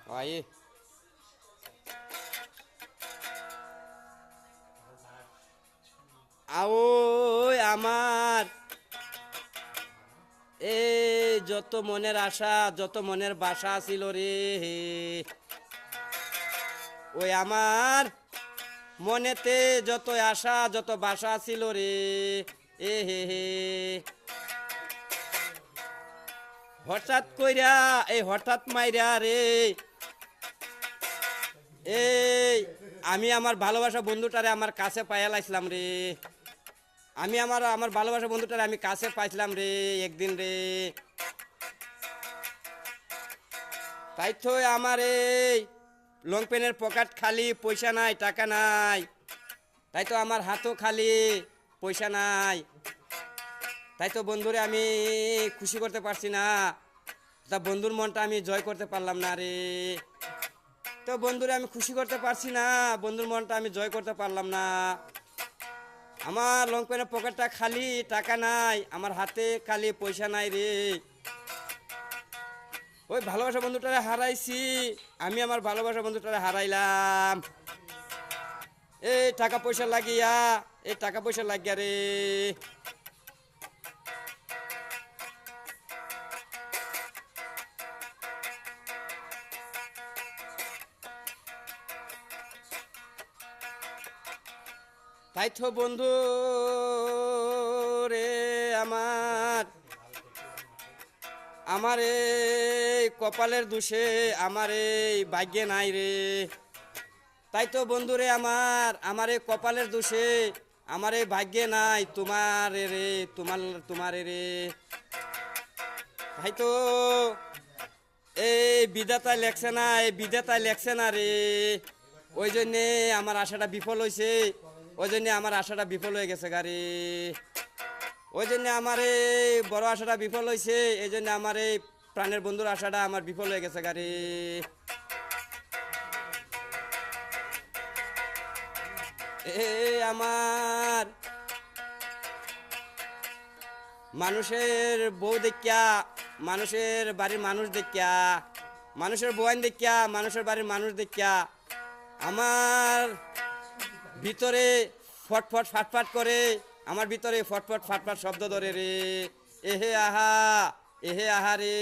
আয়ে ওই আমার যত মনের আশা যত মনের বাসা ছিল রে, ওই আমার মনেতে যত আশা যত বাসা ছিল রে, হে হঠাৎ কইরা হঠাৎ মাইরা রে, এই আমি আমার ভালোবাসা বন্ধুটারে আমার কাছে পাইয়া লাইছিলাম রে, আমি আমার আমার ভালোবাসা বন্ধুটারে আমি কাছে পাইছিলাম রে একদিন রে। তাই তো আমার এই লং পেনের পকেট খালি, পয়সা নাই টাকা নাই, তাই তো আমার হাতও খালি, পয়সা নাই। তাই তো বন্ধুরে আমি খুশি করতে পারছি না, তা বন্ধুর মনটা আমি জয় করতে পারলাম না রে। তো বন্ধুরে আমি খুশি করতে পারছি না, বন্ধুর মনটা আমি জয় করতে পারলাম না। আমার লং পেনের পকেটটা খালি, টাকা নাই, আমার হাতে খালি, পয়সা নাই রে। ওই ভালোবাসা বন্ধুটারে হারাইছি, আমি আমার ভালোবাসা বন্ধুটারে হারাইলাম এই টাকা পয়সা লাগিয়া, এই টাকা পয়সা লাগিয়া রে। তাই তো বন্ধু রে আমার, আমার এই কপালের দোষে আমার এই ভাগ্যে নাই রে। তাই তো বন্ধুরে আমার, আমার এই কপালের দোষে আমার এই ভাগ্যে নাই তোমার রে, তোমার রে। তাই তো এই বিধাতা লেখছে না, এই বিধাতা লেখছে না রে, ওই জন্যে আমার আশাটা বিফল হয়েছে, ওই জন্যে আমার আশাটা বিফল হয়ে গেছে গাড়ি, ওই জন্যে আমার এই বড় আশাটা বিফল হয়েছে, এই জন্য আমার এই প্রাণের বন্ধুর আশাটা আমার বিফল হয়ে গেছে গাড়ি। আমার মানুষের বউ দেখিয়া, মানুষের বাড়ির মানুষ দেখিয়া, মানুষের বউয়ান দেখিয়া, মানুষের বাড়ির মানুষ দেখিয়া আমার ভিতরে ফটফট ফাটফাট করে, আমার ভিতরে ফটফট ফাটফাট শব্দ ধরে রে, এহে আহা রে।